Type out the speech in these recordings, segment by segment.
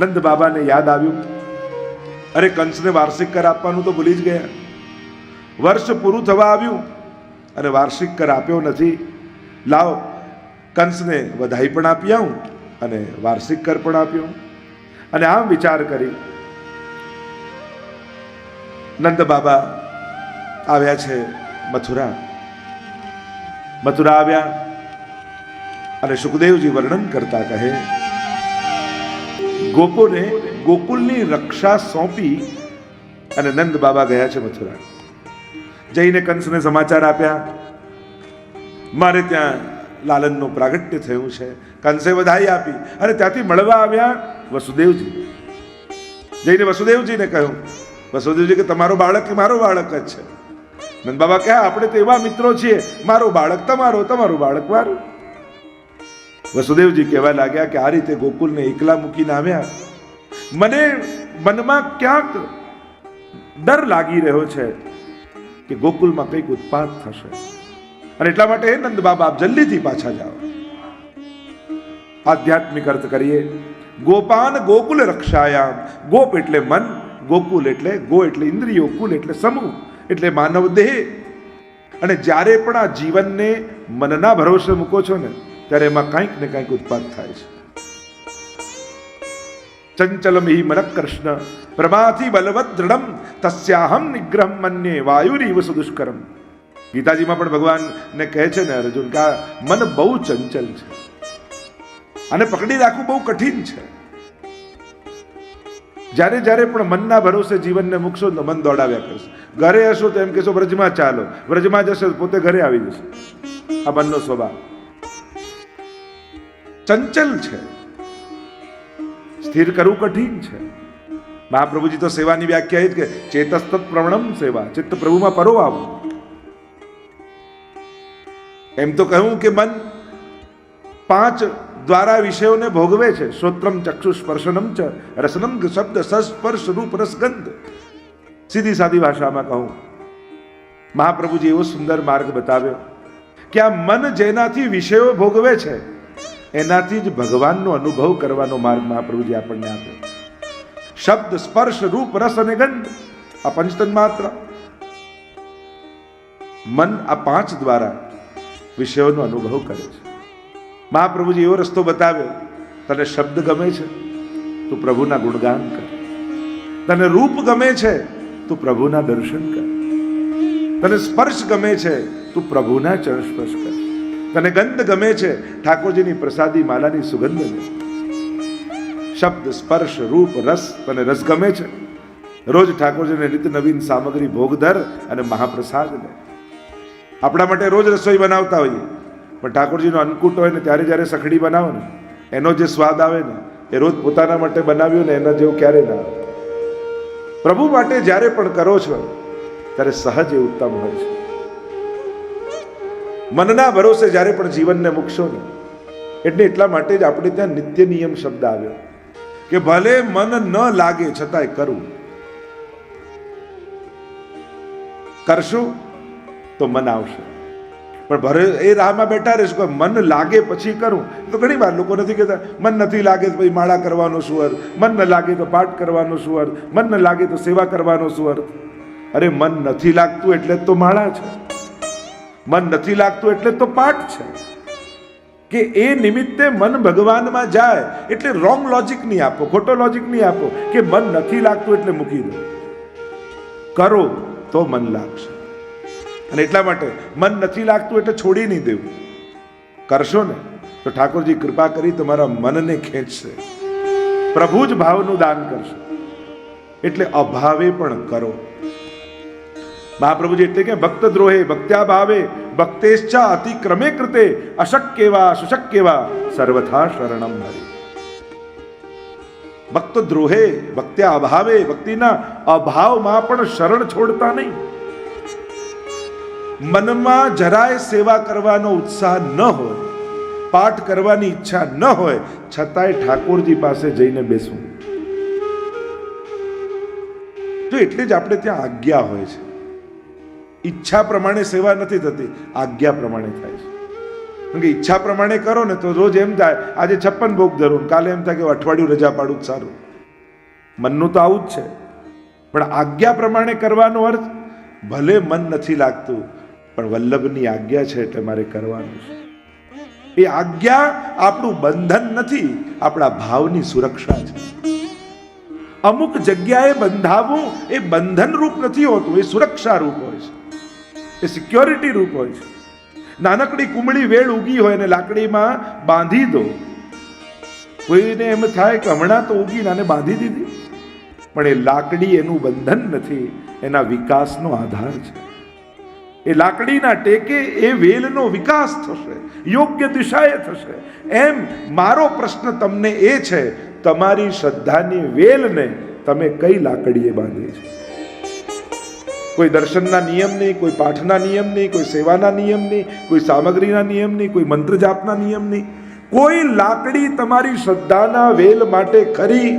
નંદ બાબાને યાદ આવ્યું, અરે કંસને વાર્ષિક કર આપવાનું તો ભૂલી જ ગયા. વર્ષ પૂરું થવા આવ્યું અને વાર્ષિક કર આપ્યો નથી. લાવ કંસને વધાઈ પણ આપી આવું અને વાર્ષિક કર પણ આપ્યો. અને આમ વિચાર કરી નંદ બાબા આવ્યા છે મથુરા. મથુરા આવ્યા અને સુખદેવજી વર્ણન કરતા કહે, ગોપોને ગોકુલની રક્ષા સોંપી અને નંદ બાબા ગયા છે મથુરા. જઈને કંસને સમાચાર આપ્યા, મારે ત્યાં લાલનનું પ્રાગટ્ય થયું છે. કંસે વધાઈ આપી અને ત્યાંથી મળવા આવ્યા વસુદેવજી. જઈને વસુદેવજીને કહ્યું, વસુદેવજી કે તમારો બાળક મારો બાળક જ છે. નંદ બાબા કહે, આપણે તો એવા મિત્રો છીએ, મારો બાળક તમારો, તમારું બાળક મારું. વસુદેવજી કહેવા લાગ્યા કે આ રીતે ગોકુલને એકલા મૂકીને આવ્યા, મને મનમાં ક્યાંક ડર લાગી રહ્યો છે કે ગોકુલમાં કંઈક ઉત્પાત થશે, અને એટલા માટે નંદ બાબા આપ જલ્દીથી પાછા જાઓ. આધ્યાત્મિક અર્થ કરીએ, ગોપાન ગોકુલ રક્ષાયામ. ગોપ એટલે મન, ગોકુલ એટલે ગો એટલે ઇન્દ્રિયો, કુલ એટલે સમૂહ એટલે માનવ દેહ. અને જ્યારે પણ આ જીવનને મનના ભરોસે મૂકો છો ને, ત્યારે એમાં કંઈક ને કંઈક ઉત્પાદ થાય છે. ચંચલમ હિ મન કૃષ્ણ પ્રમાથી બલવત દૃઢમ તસ્યાહમ નિગ્રહમ મન્યે વાયુરીવ સુદુષ્કરમ. ગીતાજીમાં પણ ભગવાનને કહે છે ને અર્જુન કે આ મન બહુ ચંચલ છે અને પકડી રાખવું બહુ કઠિન છે. જ્યારે જ્યારે પણ મનના ભરોસે જીવનને મૂકશો તો મન દોડાવ્યા કરશે. ઘરે હશો તો એમ કહેશો વ્રજમાં ચાલો, વ્રજમાં જશો પોતે ઘરે આવી જશે. આ મનનો સ્વભાવ ચંચલ છે, સ્થિર કરવું કઠિન છે. મહાપ્રભુજી તો સેવાની વ્યાખ્યા એ જ કે ચેતસ્તત પ્રવણમ સેવા, ચિત્ત પ્રભુમાં પરો આવું. એમ તો કહ્યું કે મન 5 દ્વારા વિષયોને ભોગવે છે. શ્રોત્રમ ચક્ષુ સ્પર્શનમ ચ રસનમ શબ્દ સ્પર્શ રૂપ રસગંધ. સીધી સાદી ભાષામાં કહું, મહાપ્રભુજી એવો સુંદર માર્ગ બતાવ્યો કે આ મન જેનાથી વિષયો ભોગવે છે એનાથી જ ભગવાનનો અનુભવ કરવાનો માર્ગ મહાપ્રભુજી આપણને આપ્યો. શબ્દ સ્પર્શ રૂપ રસ અને ગંધ, આ પંચતન માત્ર. મન આ 5 દ્વારા વિષયોનો અનુભવ કરે છે. મહાપ્રભુજી એવો રસ્તો બતાવ્યો, તને શબ્દ ગમે છે તું પ્રભુના ગુણગાન કર, તને રૂપ ગમે છે તું પ્રભુના દર્શન કર, તને સ્પર્શ ગમે છે તું પ્રભુના ચરણ સ્પર્શ કર, તને ગંધ ગમે છે ઠાકોરજીની પ્રસાદી માલાની સુગંધ લે. શબ્દ સ્પર્શ રૂપ રસ, તને રસ ગમે છે રોજ ઠાકોરજીને નિત્ય નવીન સામગ્રી ભોગ ધર અને મહાપ્રસાદ લે. આપણા માટે રોજ રસોઈ બનાવતા હોઈએ, પણ ઠાકોરજીનો અન્નકૂટ હોય ને ત્યારે જ્યારે સખડી બનાવો ને એનો જે સ્વાદ આવે ને એ રોજ પોતાના માટે બનાવ્યું ને એના જેવું ક્યારે ના આવે. પ્રભુ માટે જ્યારે પણ કરો છો ત્યારે સહજ એ ઉત્તમ હોય છે. મનના ભરોસે જ્યારે પણ જીવનને મૂકશો ને, એટલે એટલા માટે જ આપણે ત્યાં નિત્ય નિયમ શબ્દ આવ્યો કે ભલે મન ન લાગે છતાંય કરવું. કરશું તો મન આવશે, પણ ભરે એ રાહમાં બેઠા રહેશું કે મન લાગે પછી કરું. તો ઘણી વાર લોકો નથી કહેતા મન નથી લાગે તો પછી માળા કરવાનો શું અર્થ, મન ન લાગે તો પાઠ કરવાનો શું અર્થ, મન ન લાગે તો સેવા કરવાનો શું અર્થ. અરે મન નથી લાગતું એટલે તો માળા છે, મન નથી લાગતું એટલે તો પાઠ છે. કે એ નિમિત્તે મન ભગવાનમાં જાય. એટલે રોંગ લોજિક નહીં આપો, ખોટો લોજિક નહીં આપો કે મન નથી લાગતું એટલે મૂકી દો. કરો તો મન લાગશે. અને એટલા માટે મન નથી લાગતું એટલે છોડી નહીં દેવું. કરશો ને તો ઠાકોરજી કૃપા કરી તમારા મનને ખેંચશે, પ્રભુ જ ભાવનું દાન કરશે. એટલે અભાવે પણ કરો. મહાપ્રભુજી એટલે કે ભક્ત દ્રોહે ભક્ત્યા ભાવે ભક્તેશ્ચા અતિક્રમે કૃતે અશક્યવા સુશક્યવા સર્વથા શરણમ હરિ. ભક્ત દ્રોહે ભક્ત્યા અભાવે, ભક્તિના અભાવમાં પણ શરણ છોડતા નહીં. મનમાં જરાય સેવા કરવાનો ઉત્સાહ ન હોય, પાઠ કરવાની ઈચ્છા ન હોય, છતાંય ઠાકોરજી પાસે જઈને બેસવું. તો એટલે જ આપણે ત્યાં આજ્ઞા હોય છે. ઈચ્છા પ્રમાણે સેવા નથી થતી, આજ્ઞા પ્રમાણે થાય છે. કે ઈચ્છા પ્રમાણે કરો ને તો રોજ એમ થાય આજે 56 ભોગ ધરું, કાલે એમ થાય કે અઠવાડિયું રજા પાડું જ સારું. મનનું તો આવું જ છે. પણ આજ્ઞા પ્રમાણે કરવાનો અર્થ, ભલે મન નથી લાગતું પણ વલ્લભની આજ્ઞા છે એટલે મારે કરવાનું છે. એ આજ્ઞા આપણું બંધન નથી, આપણા ભાવની સુરક્ષા છે. અમુક જગ્યાએ બંધાવવું એ બંધન રૂપ નથી હોતું, એ સુરક્ષા રૂપ હોય છે, એ સિક્યોરિટી રૂપ હોય છે. નાનકડી કુમળી વેળ ઉગી હોય ને લાકડીમાં બાંધી દો, કોઈને એમ થાય કે હમણાં તો ઉગી નાને બાંધી દીધી, પણ એ લાકડી એનું બંધન નથી, એના વિકાસનો આધાર છે. એ લાકડીના ટેકે એ વેલનો વિકાસ થશે, યોગ્ય દિશાએ થશે. એમ મારો પ્રશ્ન તમને એ છે, તમારી શ્રદ્ધાની વેલને તમે કઈ લાકડીએ બાંધી છે? કોઈ દર્શનના નિયમ નહીં, કોઈ પાઠના નિયમ નહીં, કોઈ સેવાના નિયમ નહીં, કોઈ સામગ્રીના નિયમ નહીં, કોઈ મંત્ર જાપના નિયમ નહીં. કોઈ લાકડી તમારી શ્રદ્ધાના વેલ માટે ખરી?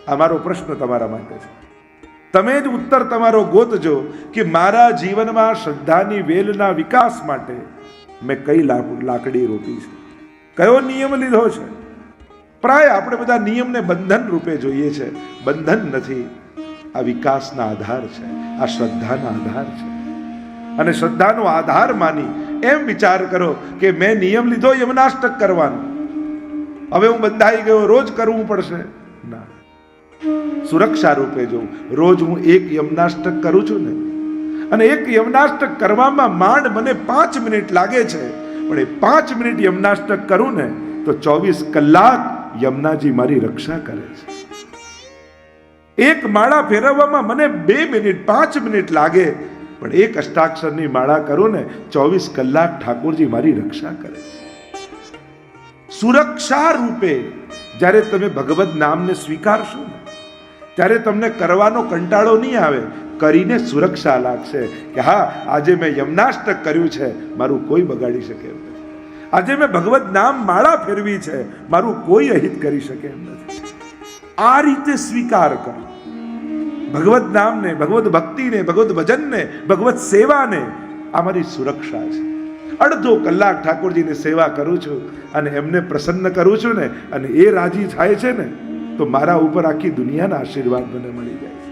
આ મારો પ્રશ્ન તમારા માટે છે. તમે જ ઉત્તર તમારો ગોતજો કે મારા જીવનમાં શ્રદ્ધાની વેલના વિકાસ માટે મેં કઈ લાકડી રોપી છે, કયો નિયમ લીધો છે. પ્રાય આપણે બધા નિયમને બંધન રૂપે જોઈએ છે. બંધન નથી, આ વિકાસના આધાર છે, આ શ્રદ્ધાના આધાર છે. અને શ્રદ્ધાનો આધાર માની એમ વિચાર કરો કે મેં નિયમ લીધો યમનાષ્ટક કરવાનો, હવે હું બંધાઈ ગયો, રોજ કરવું પડશે. ના, સુરક્ષા રૂપે જોઉં. રોજ હું એક યમનાષ્ટક કરું છું ને, અને એક યમનાષ્ટક કરવામાં માંડ મને 5 મિનિટ લાગે છે, પણ એ 5 મિનિટ યમનાષ્ટક કરું ને તો 24 કલાક યમુનાજી મારી રક્ષા કરે છે. એક માળા ફેરવવામાં મને 2 મિનિટ 5 મિનિટ લાગે, પણ એક અષ્ટાક્ષરની માળા કરું ને 24 કલાક ઠાકોરજી મારી રક્ષા કરે છે. સુરક્ષા રૂપે જ્યારે તમે ભગવદ નામને સ્વીકારશો ને, ત્યારે તમને કરવાનો કંટાળો નહીં આવે, કરીને સુરક્ષા લાગશે કે હા, આજે મેં યમનાષ્ટક કર્યું છે, મારું કોઈ બગાડી શકે એમ નથી. આજે મેં ભગવદ નામ માળા ફેરવી છે, મારું કોઈ અહિત કરી શકે એમ નથી. આ રીતે સ્વીકાર કરો ભગવદ નામને, ભગવદ ભક્તિને, ભગવદ ભજનને, ભગવદ સેવાને. આ મારી સુરક્ષા છે. અડધો કલાક ઠાકોરજીની સેવા કરું છું અને એમને પ્રસન્ન કરું છું ને, અને એ રાજી થાય છે ને, તો મારા ઉપર આખી દુનિયાના આશીર્વાદ મને મળી જાય છે.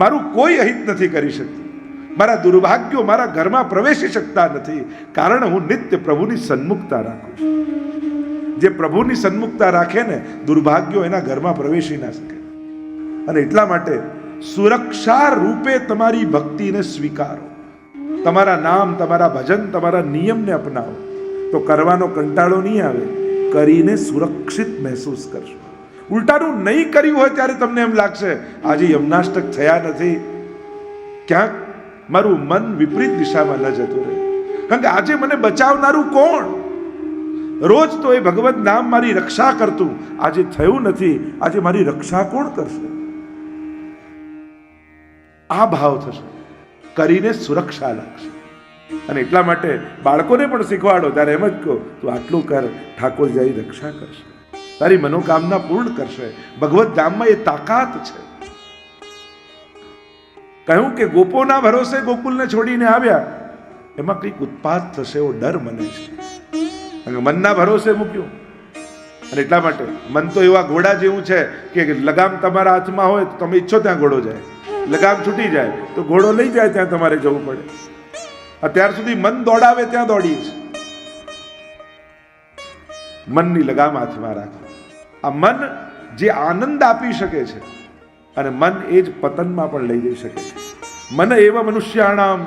મારું કોઈ અહિત નથી કરી શકતું, મારા દુર્ભાગ્યો મારા ઘરમાં પ્રવેશી શકતા નથી, કારણ હું નિત્ય પ્રભુની સન્મુખતા રાખું છું. જે પ્રભુની સન્મુખતા રાખે ને, દુર્ભાગ્યો એના ઘરમાં પ્રવેશી ના શકે. અને એટલા માટે સુરક્ષા રૂપે તમારી ભક્તિને સ્વીકારો, તમારા નામ, તમારા ભજન, તમારા નિયમને અપનાવો, તો કરવાનો કંટાળો નહીં આવે, કરીને સુરક્ષિત મહેસૂસ કરશો. ઉલટાનું નહીં કર્યું હોય ત્યારે તમને એમ લાગશે આજે યમનાષ્ટક થયા નથી, ક્યાંક મારું મન વિપરીત દિશામાં ન જતું રહે. કારણ કે આજે મને બચાવનારું કોણ? રોજ તો એ ભગવદ નામ મારી રક્ષા કરતું, આજે થયું નથી, આજે મારી રક્ષા કોણ કરશે? આ ભાવ થશે, કરીને સુરક્ષા લાગશે. અને એટલા માટે બાળકોને પણ શીખવાડો, ત્યારે એમ જ કહો, તું આટલું કર, ઠાકોરજી રક્ષા કરશે, તારી મનોકામના પૂર્ણ કરશે. ભગવત ધામમાં એ તાકાત છે. કહ્યું કે ગોપોના ભરોસે ગોકુલને છોડીને આવ્યા, એમાં કંઈક ઉત્પાત થશે એવો ડર મને છે. મનના ભરોસે મૂક્યું. અને એટલા માટે મન તો એવા ઘોડા જેવું છે કે લગામ તમારા હાથમાં હોય તો તમે ઈચ્છો ત્યાં ઘોડો જાય, લગામ છૂટી જાય તો ઘોડો લઈ જાય ત્યાં તમારે જવું પડે. અત્યાર સુધી મન દોડાવે ત્યાં દોડીએ છે. મનની લગામ હાથમાં રાખો. આ મન જે આનંદ આપી શકે છે, અને મન એ જ પતનમાં પણ લઈ જઈ શકે છે. મન એવા મનુષ્યાણામ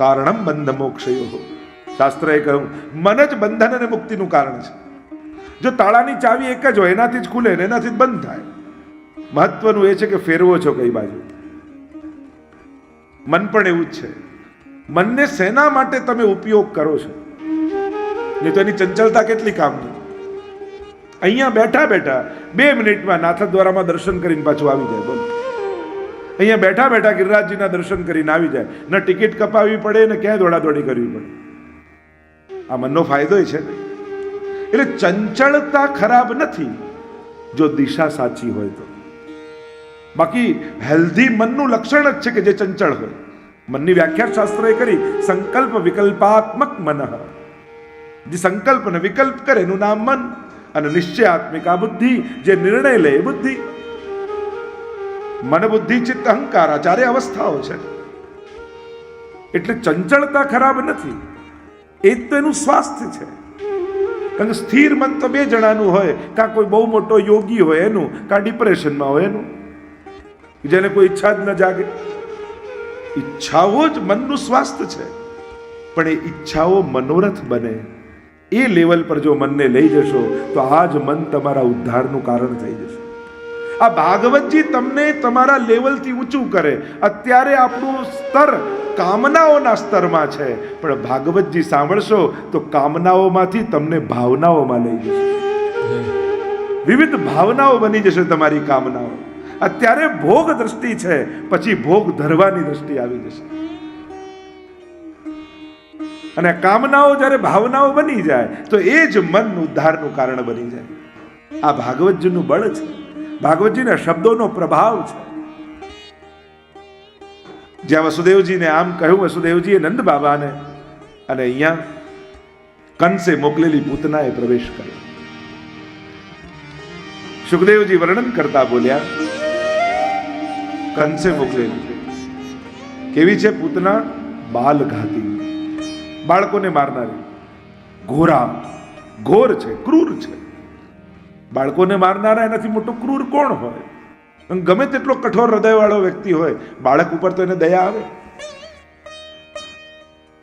કારણમ બંધ મોક્ષયો. શાસ્ત્રએ કહ્યું મન જ બંધન અને મુક્તિનું કારણ છે. જો તાળાની ચાવી એક જ હોય, એનાથી જ ખુલે ને એનાથી જ બંધ થાય. મહત્વનું એ છે કે ફેરવો છો કઈ બાજુ. મન પણ એવું જ છે. મનને શેના માટે તમે ઉપયોગ કરો છો? નહીં તો એની ચંચલતા કેટલી કામની. અહીંયા બેઠા બેઠા 2 મિનિટમાં નાથદ્વારામાં દર્શન કરીને પાછું આવી જાય. બોલ, અહીંયા બેઠા બેઠા ગિરિરાજજીના દર્શન કરીને આવી જાય. ન ટિકિટ કપાવવી પડે ને ક્યાંય દોડાદોડી કરવી પડે. આ મનનો ફાયદો છે ને. એટલે ચંચળતા ખરાબ નથી જો દિશા સાચી હોય તો. બાકી હેલ્ધી મનનું લક્ષણ જ છે કે જે ચંચળ હોય. મનની વ્યાખ્યા શાસ્ત્રએ કરી, સંકલ્પ વિકલ્પાત્મક મન. જે સંકલ્પ ને વિકલ્પ કરે એનું નામ મન, અને નિશ્ચયાત્મિક આ બુદ્ધિ, જે નિર્ણય લે એ બુદ્ધિ. મન બુદ્ધિ ચિત્ત અહંકાર આ ચારે અવસ્થાઓ છે. એટલે ચંચળતા ખરાબ નથી, એ જ તો એનું સ્વાસ્થ્ય છે. કારણ કે સ્થિર મન તો બે જણાનું હોય, કાં કોઈ બહુ મોટો યોગી હોય એનું, કાં ડિપ્રેશનમાં હોય એનું, જેને કોઈ ઈચ્છા જ ન જાગે. ઈચ્છાઓ જ મનનું સ્વાસ્થ્ય છે. પણ એ ઈચ્છાઓ મનોરથ બને એ લેવલ પર જો મનને લઈ જશો તો આ જ મન તમારા ઉદ્ધારનું કારણ થઈ જશે. આ ભાગવતજી તમને તમારા લેવલથી ઊંચું કરે. અત્યારે આપણું સ્તર કામનાઓના સ્તરમાં છે, પણ ભાગવતજી સાંભળશો તો કામનાઓમાંથી તમને ભાવનાઓમાં લઈ જશે. વિવિધ ભાવનાઓ બની જશે તમારી કામનાઓ. અત્યારે ભોગ દ્રષ્ટિ છે, પછી ભોગ ધરવાની દ્રષ્ટિ આવી જશે. અને કામનાઓ જ્યારે ભાવનાઓ બની જાય તો એ જ મન ઉદ્ધારનું કારણ બની જાય. આ ભાગવતજીનું બળ છે, ભાગવતજીના શબ્દોનો પ્રભાવ છે. જ્યાં વસુદેવજીને આમ કહ્યું, વસુદેવજીએ નંદ બાબાને, અને અહીંયા કંસે મોકલેલી પૂતનાએ પ્રવેશ કર્યો. સુખદેવજી વર્ણન કરતા બોલ્યા, કંસે મોકલેલી કેવી છે પૂતના? બાલઘાતી, બાળકોને મારનારી, ઘોરા, ઘોર છે, ક્રૂર છે. બાળકોને મારનારા એનાથી મોટો ક્રૂર કોણ હોય? ગમે તેટલો કઠોર હૃદય વાળો વ્યક્તિ હોય, બાળક ઉપર તો એને દયા આવે.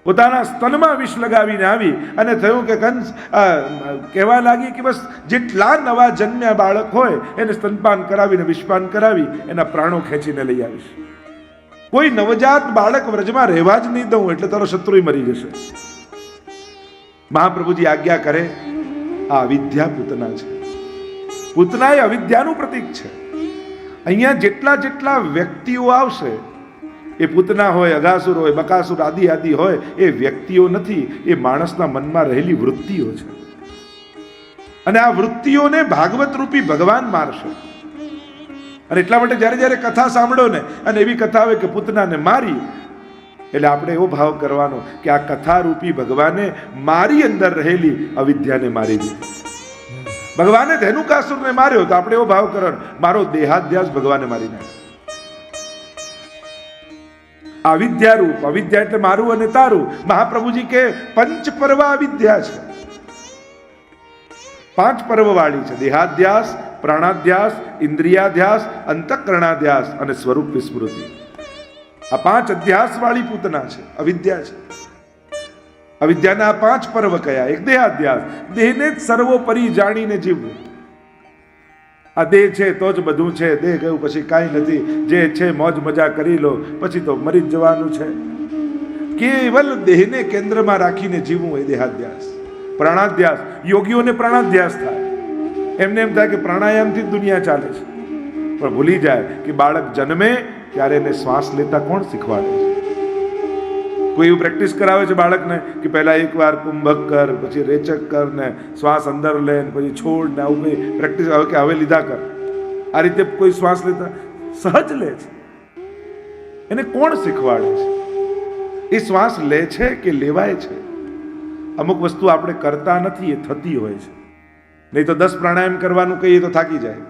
પોતાના સ્તનમાં વિષ લગાવીને આવી અને થયું કે કંસ કહેવા લાગી કે બસ જેટલા નવા જન્મ્યા બાળક હોય એને સ્તનપાન કરાવીને વિષપાન કરાવી એના પ્રાણો ખેંચીને લઈ આવીશ. કોઈ નવજાત બાળક વ્રજમાં રહેવા જ નહીં દઉં, એટલે તારો શત્રુ મરી જશે. મહાપ્રભુજી આજ્ઞા કરે. આ અવિદ્યા પૂતના છે. પૂતના એ અવિદ્યાનું પ્રતીક છે. અહીંયા જેટલા જેટલા વ્યક્તિઓ આવશે, એ પૂતના હોય, અઘાસુર હોય, બકાસુર આદિ આદિ હોય, એ વ્યક્તિઓ નથી, એ માણસના મનમાં રહેલી વૃત્તિઓ છે. અને આ વૃત્તિઓને ભાગવત રૂપી ભગવાન મારશે. અને એટલા માટે જ્યારે જ્યારે કથા સાંભળો ને, અને એવી કથા આવે કે પૂતનાને મારી, એટલે આપણે એવો ભાવ કરવાનો કે આ કથા રૂપી ભગવાને મારી અંદર રહેલી અવિદ્યાને મારી દીધી. ભગવાને ધેનુકાસુરને માર્યો તો આપણે એવો ભાવ કરવાનો, મારો દેહાધ્યાસ ભગવાને મારી નાખ્યો. અવિદ્યા રૂપ, અવિદ્યા એટલે મારું અને તારું. મહાપ્રભુજી કે પંચ પર્વ અવિદ્યા છે. 5 પર્વ વાળી છે: દેહાધ્યાસ, પ્રાણાધ્યાસ, ઇન્દ્રિયાધ્યાસ, અંતઃકરણાધ્યાસ અને સ્વરૂપ વિસ્મૃતિ. આ 5 અધ્યાસ વાળી પૂતના છે, અવિદ્યા છે. અવિદ્યાના 5 પર્વ કયા? એક દેહાધ્યાસ, દેહને જ સર્વોપરી જાણીને જીવવું. આ દેહ છે તો જ બધું છે, દેહ ગયું પછી કાંઈ નથી, જે છે મોજ મજા કરી લો, પછી તો મરી જ જવાનું છે. કેવલ દેહને કેન્દ્રમાં રાખીને જીવવું એ દેહાધ્યાસ. પ્રાણાધ્યાસ, યોગીઓને પ્રાણાધ્યાસ થાય. એમને એમ થાય કે પ્રાણાયામથી જ દુનિયા ચાલે છે, પણ ભૂલી જાય કે બાળક જન્મે ત્યારે એને શ્વાસ લેતા કોણ શીખવાડે છે? કોઈ એવું પ્રેક્ટિસ કરાવે છે બાળકને કે પહેલા એકવાર કુંભક કર, પછી રેચક કર, ને શ્વાસ અંદર લે, પછી છોડ, ને આવું કઈ પ્રેક્ટિસ આવે કે હવે લીધા કર. આ રીતે કોઈ શ્વાસ લેતા સહજ લે છે. એને કોણ શીખવાડે છે? એ શ્વાસ લે છે કે લેવાય છે? અમુક વસ્તુ આપણે કરતા નથી, એ થતી હોય છે. નહીં તો 10 પ્રાણાયામ કરવાનું કહીએ તો થાકી જાય,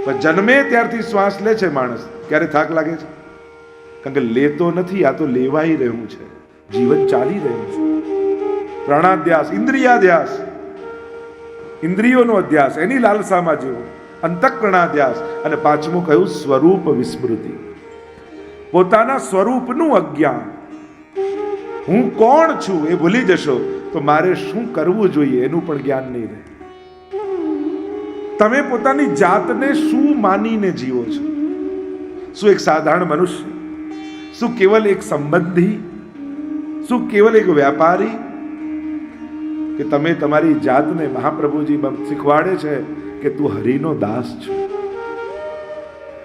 પણ જન્મે ત્યારથી શ્વાસ લે છે માણસ, ક્યારે થાક લાગે છે? કારણ કે લેતો નથી, આ તો લેવાઈ રહ્યું છે, જીવન ચાલી રહ્યું છે. પ્રાણાધ્યાસ, ઇન્દ્રિયાધ્યાસ, ઇન્દ્રિયોનો અધ્યાસ, એની લાલસામાં જીવવું. અંતઃકરણાધ્યાસ, અને 5મું કહ્યું સ્વરૂપ વિસ્મૃતિ, પોતાના સ્વરૂપનું અજ્ઞાન. હું કોણ છું એ ભૂલી જશો તો મારે શું કરવું જોઈએ એનું પણ જ્ઞાન નહીં રહે. તમે પોતાની જાતને શું માનીને જીવો છો? શું એક સાધારણ મનુષ્ય? શું કેવલ એક સંબંધી? શું કેવલ એક વ્યાપારી? કે તમે તમારી જાતને, મહાપ્રભુજી શીખવાડે છે કે તું હરિનો દાસ છો.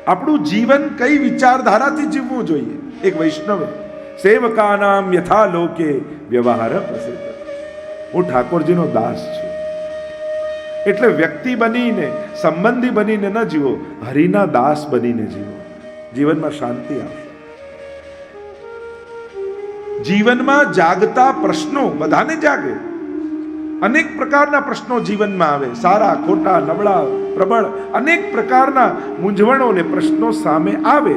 આપણું જીવન કઈ વિચારધારાથી જીવવું જોઈએ? એક વૈષ્ણવ, સેવકાનામ યથા લોકે વ્યવહાર પ્રસિદ્ધ. હું ઠાકોરજીનો દાસ છું. એટલે વ્યક્તિ બનીને, સંબંધી બનીને ન જીવો, હરિના દાસ બનીને જીવો. જીવનમાં શાંતિ આવશે. જીવનમાં જાગતા પ્રશ્નો બધાને જાગે, અનેક પ્રકારના પ્રશ્નો જીવનમાં આવે, સારા ખોટા નબળા પ્રબળ અનેક પ્રકારના મૂંઝવણો ને પ્રશ્નો સામે આવે.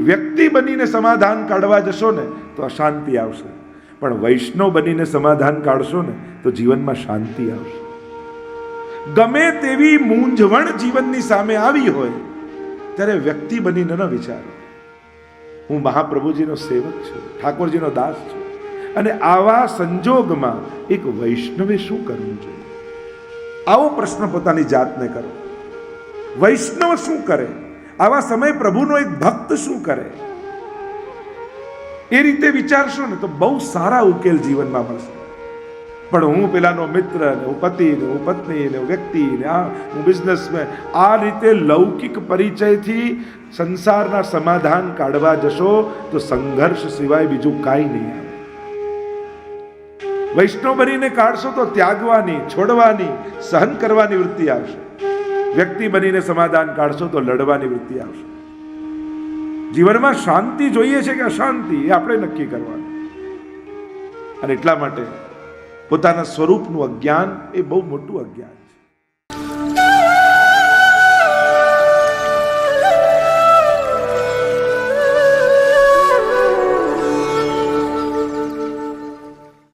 વ્યક્તિ બનીને સમાધાન કાઢવા જશો ને તો અશાંતિ આવશે, પણ વૈષ્ણવ બનીને સમાધાન કાઢશો ને તો જીવનમાં શાંતિ આવશે. ગમે તેવી મૂંઝવણ જીવનની સામે આવી હોય ત્યારે વ્યક્તિ બનીને ન વિચારો, હું મહાપ્રભુજીનો સેવક છું, ઠાકોરજીનો દાસ છું, અને આવા સંજોગમાં એક વૈષ્ણવે શું કરવું જોઈએ? આવો પ્રશ્ન પોતાની જાતને કરો. વૈષ્ણવ શું કરે? આવા સમય પ્રભુનો એક ભક્ત શું કરે? એ રીતે વિચારશો ને તો બહુ સારા ઉકેલ જીવનમાં મળશે. પણ હું પેલાનો મિત્ર ને, હું પતિ ને, હું પત્ની ને, હું વ્યક્તિ ને, હું બિઝનેસમેન, આ રીતે લૌકિક પરિચયથી સંસારના સમાધાન કાઢવા જશો તો સંઘર્ષ સિવાય બીજું કાંઈ નહીં આવે. વૈષ્ણવ બનીને કાઢશો તો ત્યાગવાની, છોડવાની, સહન કરવાની વૃત્તિ આવશે. વ્યક્તિ બનીને સમાધાન કાઢશો તો લડવાની વૃત્તિ આવશે. જીવનમાં શાંતિ જોઈએ છે કે અશાંતિ, એ આપણે નક્કી કરવાનું. અને એટલા માટે પોતાના સ્વરૂપનું અજ્ઞાન એ બહુ મોટું અજ્ઞાન.